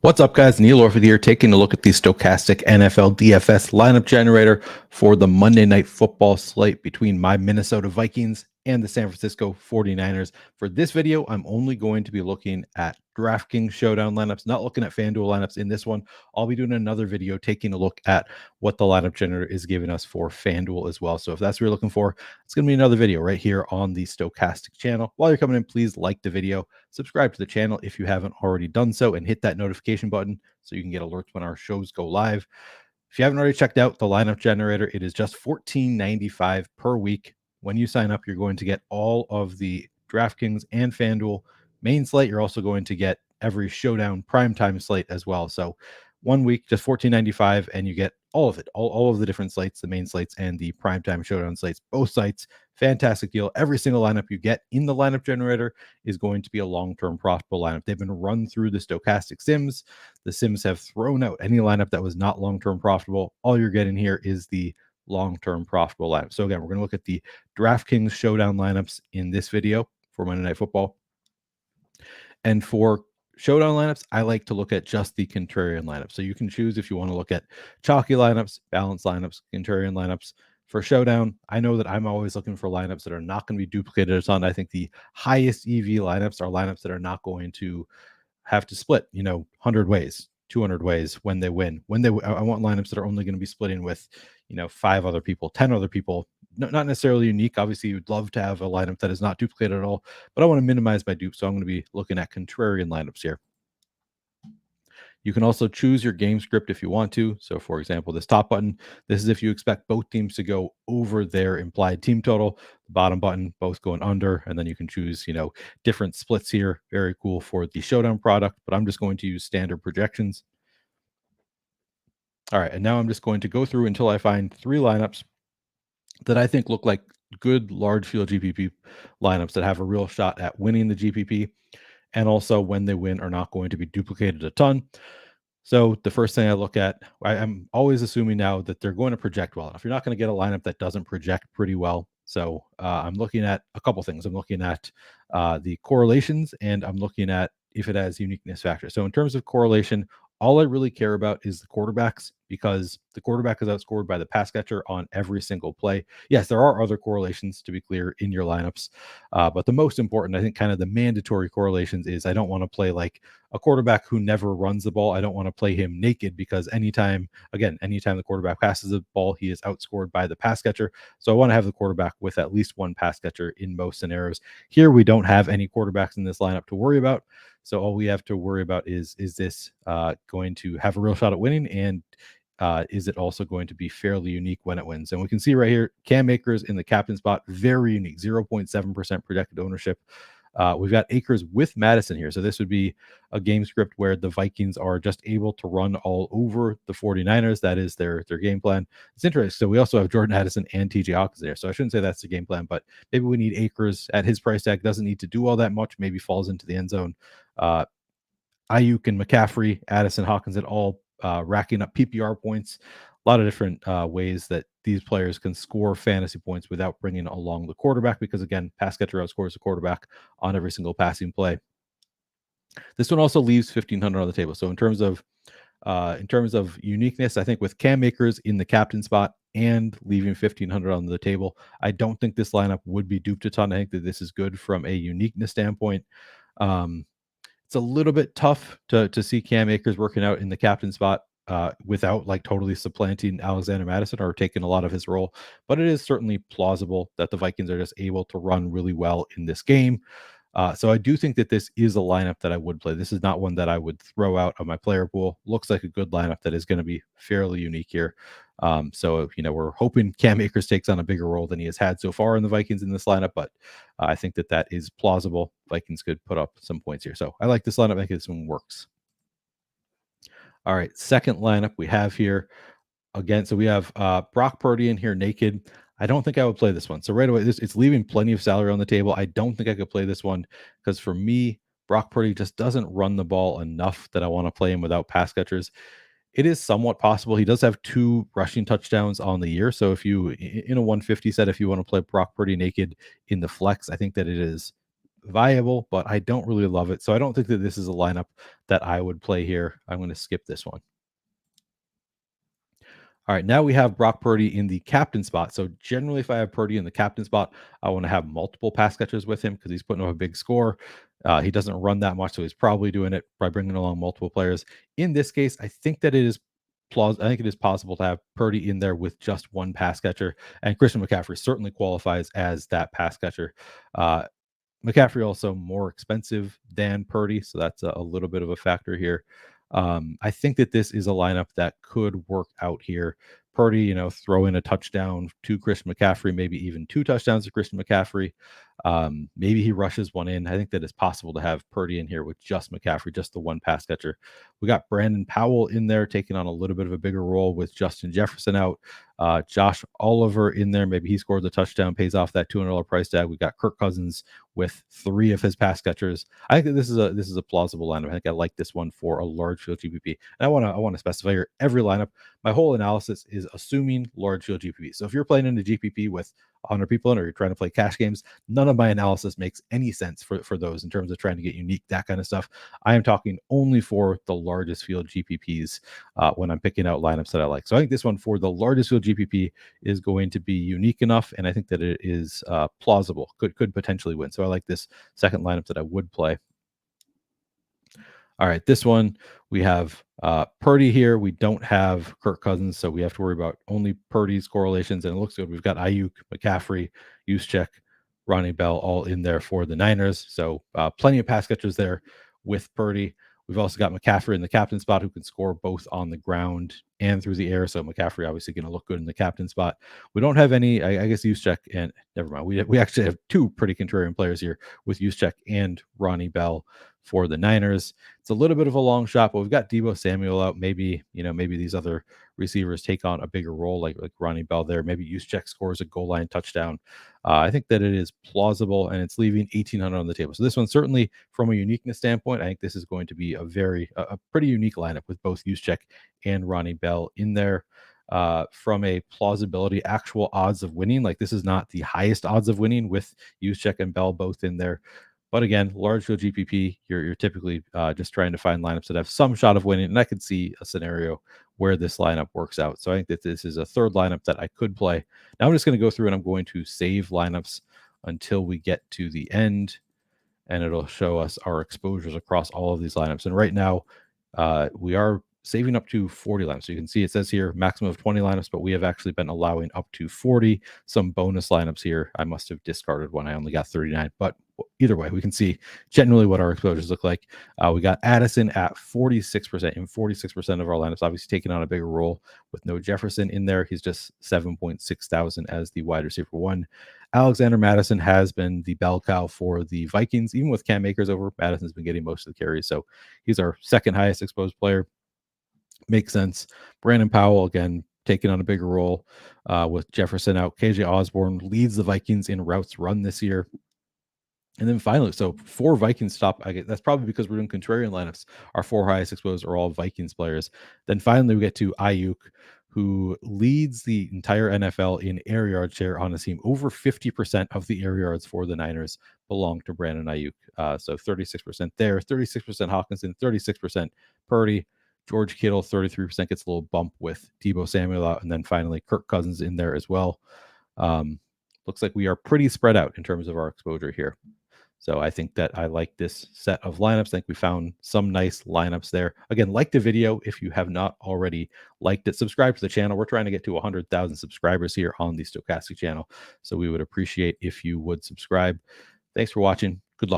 What's up, guys? Neil Orfield here, taking a look at the Stokastic NFL DFS lineup generator for the Monday Night Football slate between my Minnesota Vikings and the San Francisco 49ers. For this video, I'm only going to be looking at DraftKings Showdown lineups, not looking at FanDuel lineups in this one. I'll be doing another video taking a look at what the lineup generator is giving us for FanDuel as well. So if that's what you're looking for, it's going to be another video right here on the Stokastic channel. While you're coming in, please like the video, subscribe to the channel if you haven't already done so, and hit that notification button so you can get alerts when our shows go live. If you haven't already checked out the lineup generator, it is just $14.95 per week. When you sign up, you're going to get all of the DraftKings and FanDuel main slate. You're also going to get every Showdown primetime slate as well. So 1 week, just $14.95, and you get all of it, all of the different slates, the main slates and the primetime Showdown slates, both sites. Fantastic deal. Every single lineup you get in the lineup generator is going to be a long-term profitable lineup. They've been run through the Stokastic Sims. The Sims have thrown out any lineup that was not long-term profitable. All you're getting here is the long-term profitable lineup. So again, we're going to look at the DraftKings Showdown lineups in this video for Monday Night Football. And for Showdown lineups, I like to look at just the contrarian lineup. So you can choose if you want to look at chalky lineups, balanced lineups, contrarian lineups. For Showdown, I know that I'm always looking for lineups that are not going to be duplicated a ton. I think the highest EV lineups are lineups that are not going to have to split, 100 ways, 200 ways when they win. I want lineups that are only going to be splitting with, 5 other people, 10 other people. Not necessarily unique. Obviously, you'd love to have a lineup that is not duplicated at all, but I want to minimize my dupe, so I'm going to be looking at contrarian lineups here. You can also choose your game script if you want to. So, for example, this top button, this is if you expect both teams to go over their implied team total. The bottom button, both going under, and then you can choose, different splits here. Very cool for the Showdown product, but I'm just going to use standard projections. All right, and now I'm just going to go through until I find 3 lineups that I think look like good large field GPP lineups that have a real shot at winning the GPP, and also when they win are not going to be duplicated a ton. So the first thing I look at, I'm always assuming now that they're going to project well enough. You're not going to get a lineup that doesn't project pretty well. So I'm looking at a couple things. I'm looking at the correlations, and I'm looking at if it has uniqueness factor. So in terms of correlation, all I really care about is the quarterbacks, because the quarterback is outscored by the pass catcher on every single play. Yes, there are other correlations, to be clear, in your lineups. But the most important, I think, kind of the mandatory correlations is I don't want to play like a quarterback who never runs the ball. I don't want to play him naked, because anytime the quarterback passes the ball, he is outscored by the pass catcher. So I want to have the quarterback with at least one pass catcher in most scenarios. Here, we don't have any quarterbacks in this lineup to worry about. So all we have to worry about is this going to have a real shot at winning, and is it also going to be fairly unique when it wins? And we can see right here, Cam Akers in the captain spot, very unique, 0.7% projected ownership. We've got Akers with Madison here. So this would be a game script where the Vikings are just able to run all over the 49ers. That is their game plan. It's interesting. So we also have Jordan Addison and TJ Hawkins there. So I shouldn't say that's the game plan, but maybe we need Akers at his price tag. Doesn't need to do all that much. Maybe falls into the end zone. Ayuk and McCaffrey, Addison, Hawkins at all racking up PPR points. A lot of different ways that these players can score fantasy points without bringing along the quarterback, because again, pass catcher outscores the quarterback on every single passing play. This one also leaves 1,500 on the table. So in terms of uniqueness, I think with Cam Akers in the captain spot and leaving 1,500 on the table, I don't think this lineup would be duped a ton. I think that this is good from a uniqueness standpoint. It's a little bit tough to see Cam Akers working out in the captain spot without like totally supplanting Alexander Madison or taking a lot of his role. But it is certainly plausible that the Vikings are just able to run really well in this game. So I do think that this is a lineup that I would play. This is not one that I would throw out of my player pool. Looks like a good lineup that is going to be fairly unique here. So we're hoping Cam Akers takes on a bigger role than he has had so far in the Vikings in this lineup, but I think that is plausible. Vikings could put up some points here. So I like this lineup. I think this one works. All right, second lineup we have here. Again, so we have Brock Purdy in here naked. I don't think I would play this one. So right away, it's leaving plenty of salary on the table. I don't think I could play this one because for me, Brock Purdy just doesn't run the ball enough that I want to play him without pass catchers. It is somewhat possible. He does have 2 rushing touchdowns on the year. So if you, in a 150 set, if you want to play Brock Purdy naked in the flex, I think that it is viable, but I don't really love it. So I don't think that this is a lineup that I would play here. I'm going to skip this one. All right, now we have Brock Purdy in the captain spot. So generally, if I have Purdy in the captain spot, I want to have multiple pass catchers with him because he's putting up a big score. He doesn't run that much, so he's probably doing it by bringing along multiple players. In this case, I think that it is plausible. I think it is possible to have Purdy in there with just one pass catcher, and Christian McCaffrey certainly qualifies as that pass catcher. Uh, McCaffrey also more expensive than Purdy, so that's a little bit of a factor here. I think that this is a lineup that could work out here. Purdy, throw in a touchdown to Christian McCaffrey, maybe even 2 touchdowns to Christian McCaffrey. Maybe he rushes one in. I think that it's possible to have Purdy in here with just McCaffrey, just the one pass catcher. We got Brandon Powell in there taking on a little bit of a bigger role with Justin Jefferson out. Josh Oliver in there. Maybe he scores a touchdown, pays off that $200 price tag. We got Kirk Cousins with 3 of his pass catchers. I think that this is a plausible lineup. I think I like this one for a large field GPP. And I want to specify here every lineup. My whole analysis is assuming large field GPP. So if you're playing in a GPP with 100 people in, or you're trying to play cash games, none of my analysis makes any sense for those in terms of trying to get unique, that kind of stuff. I am talking only for the largest field GPPs when I'm picking out lineups that I like. So I think this one for the largest field GPP is going to be unique enough, and I think that it is plausible, could potentially win. So I like this second lineup that I would play. All right, this one we have Purdy here. We don't have Kirk Cousins, so we have to worry about only Purdy's correlations, and it looks good. We've got Ayuk, McCaffrey, Juszczyk, Ronnie Bell all in there for the Niners. So plenty of pass catchers there with Purdy. We've also got McCaffrey in the captain spot who can score both on the ground and through the air. So McCaffrey obviously going to look good in the captain spot. We don't have any, I guess, Juszczyk and never mind. We actually have 2 pretty contrarian players here with Juszczyk and Ronnie Bell for the Niners. It's a little bit of a long shot, but we've got Deebo Samuel out. Maybe these other receivers take on a bigger role, like Ronnie Bell there. Maybe Juszczyk scores a goal line touchdown. I think that it is plausible, and it's leaving 1,800 on the table. So this one, certainly from a uniqueness standpoint, I think this is going to be a pretty unique lineup with both Juszczyk and Ronnie Bell in there. From a plausibility, actual odds of winning, like this is not the highest odds of winning with Juszczyk and Bell both in there. But again, large field GPP, you're typically just trying to find lineups that have some shot of winning. And I could see a scenario where this lineup works out. So I think that this is a third lineup that I could play. Now I'm just going to go through and I'm going to save lineups until we get to the end. And it'll show us our exposures across all of these lineups. And right now, we are saving up to 40 lineups. So you can see it says here maximum of 20 lineups, but we have actually been allowing up to 40. Some bonus lineups here. I must have discarded one. I only got 39, but either way, we can see generally what our exposures look like. We got Addison at 46%, and 46% of our lineups obviously taking on a bigger role with no Jefferson in there. He's just 7.6 thousand as the wide receiver 1. Alexander Madison has been the bell cow for the Vikings. Even with Cam Akers over, Madison's been getting most of the carries. So he's our second highest exposed player. Makes sense. Brandon Powell, again, taking on a bigger role with Jefferson out. KJ Osborne leads the Vikings in routes run this year. And then finally, so 4 Vikings top. I guess that's probably because we're doing contrarian lineups. Our 4 highest exposed are all Vikings players. Then finally, we get to Ayuk, who leads the entire NFL in air yard share on the team. Over 50% of the air yards for the Niners belong to Brandon Ayuk. So 36% there, 36% Hawkinson, 36% Purdy. George Kittle, 33% gets a little bump with Deebo Samuel out. And then finally, Kirk Cousins in there as well. Looks like we are pretty spread out in terms of our exposure here. So I think that I like this set of lineups. I think we found some nice lineups there. Again, like the video if you have not already liked it. Subscribe to the channel. We're trying to get to 100,000 subscribers here on the Stokastic channel. So we would appreciate if you would subscribe. Thanks for watching.